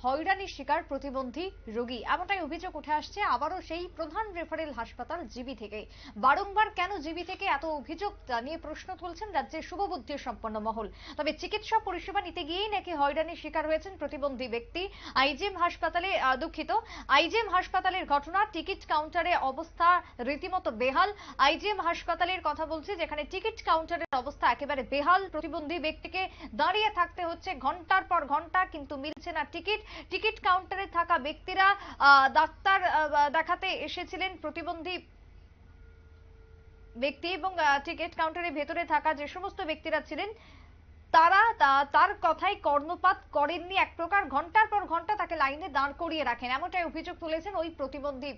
হয়রানির শিকার প্রতিবন্ধী রোগী, এমনটাই অভিযোগ উঠে আসছে আবারও সেই প্রধান রেফারেল হাসপাতাল জিবি থেকে। বারংবার কেন জিবি থেকে এত অভিযোগ নিয়ে প্রশ্ন তুলছেন রাজ্যের শুভবুদ্ধি সম্পন্ন মহল। তবে চিকিৎসা পরিষেবা নিতে গিয়েই নাকি হয়রানির শিকার হয়েছেন প্রতিবন্ধী ব্যক্তি। আইজিএম হাসপাতালে আইজিএম হাসপাতালের ঘটনা, টিকিট কাউন্টারে অবস্থা রীতিমতো বেহাল। আইজিএম হাসপাতালের কথা বলছি, যেখানে টিকিট কাউন্টারের অবস্থা একেবারে বেহাল। প্রতিবন্ধী ব্যক্তিকে দাঁড়িয়ে থাকতে হচ্ছে ঘন্টার পর ঘন্টা, কিন্তু মিলছে না টিকিট। টিকিট কাউন্টারে থাকা ব্যক্তিরা ডাক্তার দেখাতে এসেছিলেন প্রতিবন্ধী ব্যক্তি, এবং টিকিট কাউন্টারের ভেতরে থাকা যে সমস্ত ব্যক্তিরা ছিলেন তারা তার কথাই কর্ণপাত করেননি। এক প্রকার ঘন্টার পর ঘন্টা তাকে লাইনে দাঁড় করিয়ে রাখেন, এমনটাই অভিযোগ তুলেছেন ওই প্রতিবন্ধী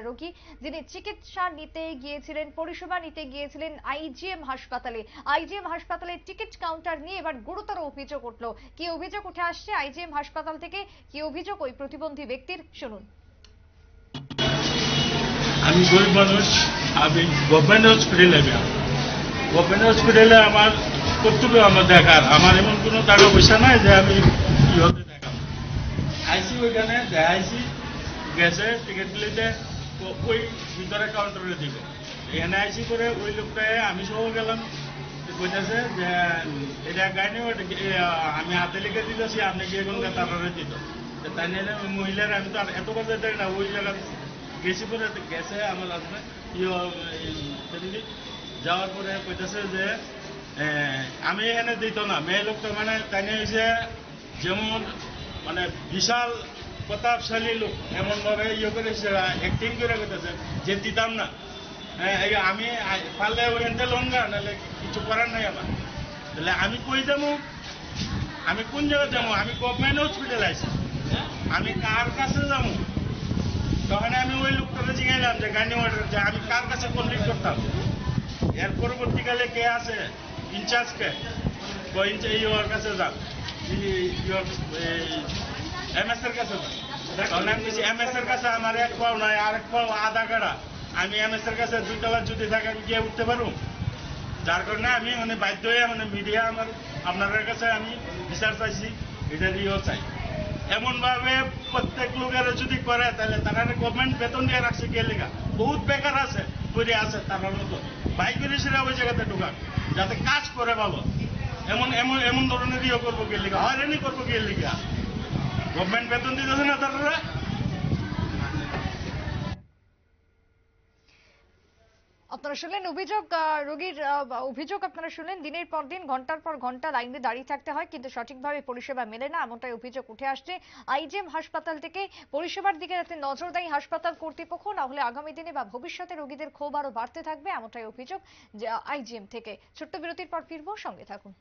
রোগী, যিনি চিকিৎসা নিতে গিয়েছিলেন, পরিষেবা নিতে গিয়েছিলেন আইজিএম হাসপাতালে। আইজিএম হাসপাতালের টিকিট কাউন্টার নিয়ে এবার গুরুতর অভিযোগ উঠল। কি অভিযোগ উঠে আসছে আইজিএম হাসপাতাল থেকে, কি অভিযোগ ওই প্রতিবন্ধী ব্যক্তির, শুনুন। আমি গরিব মানুষ, আমি গভর্নমেন্ট হসপিটালে আমার কর্তব্য আমার দেখার, আমার এমন কোনো টাকা পয়সা নাই যে আমি কি হতে দেখাবো। আইসি ওইখানে দেখাইছি, গেছে টিকিট নিতে, তো ওই ভিতরে কাউন্টারে দিব। এখানে আইসি করে ওই লোকটায় আমি সহ গেলাম, কইতেছে যে এটা গাইনি, আমি হাতে লিখে দিতেছি, আপনি গিয়ে কোন তাড়াতাড়ি দিত। তাই নিয়ে মহিলার আমি তো আর এত কথা দেয় না, ওই জায়গা গেছি পরে গেছে আমার হাজবেন্ড ফ্যামিলি। যাওয়ার পরে কইতেছে যে আমি এখানে দিত না, মেয়ে লোকটা মানে তাই নিয়ে হয়েছে যেমন মানে বিশাল প্রতাপশালী লোক এমন ভাবে করে অ্যাক্টিং করে কইতেছে যে দিতাম না। আমি পারলে ওইখানটা লোন না, নাহলে কিছু করার নাই আমার। তাহলে আমি কই যাবো, আমি কোন জায়গায় যাবো? আমি গভর্নমেন্ট হসপিটাল আইছি, আমি কার কাছে যাবো? তখন আমি ওই লোকটাকে জিজ্ঞাসলাম যে গাড়ি অর্ডার, যে আমি কার কাছে কমপ্লিট করতাম। এর পরবর্তীকালে কে আছে ইনচার্জকে, ওর কাছে যান, এমএস এর কাছে যান। তখন আমি বলছি এমএস এর কাছে আমার এক পাও নয়, আরেক পাও আধা কাড়া, আমি এমএস এর কাছে 2 তলা যদি থাকে আমি গিয়ে উঠতে পারবো? যার কারণে আমি মানে বাধ্য হয়ে মানে মিডিয়া আমার আপনাদের কাছে আমি বিচার চাইছি, এটা দিয়েও চাই। এমন ভাবে প্রত্যেক লোকের যদি করে তাহলে তারা গভর্নমেন্ট বেতন দিয়ে রাখছে কে লেখা, বহুত বেকার আছে তৈরি আছে তার মতো বাইক করে সেরা ওই জায়গাতে ঢোকান, যাতে কাজ করে ভালো। এমন এমন এমন ধরনের ইয়ে করবো কে লেখা, হয়রানি করবো কে লেখা, গভর্নমেন্ট বেতন দিতেছে না তারা। আপনারা শুনলেন অভিযোগ, রোগীর অভিযোগ আপনারা শুনলেন। দিনের পর দিন ঘন্টার পর ঘন্টা লাইনে দাঁড়িয়ে থাকতে হয়, কিন্তু সঠিকভাবে পরিষেবা মেলে না, এমনটাই অভিযোগ উঠে আসছে আইজিএম হাসপাতাল থেকে। পরিষেবার দিকে যাতে নজর দেয় হাসপাতাল কর্তৃপক্ষ, না হলে আগামী দিনে বা ভবিষ্যতে রোগীদের ক্ষোভ আরো বাড়তে থাকবে, এমনটাই অভিযোগ আইজিএম থেকে। ছোট্ট বিরতির পর ফিরবো, সঙ্গে থাকুন।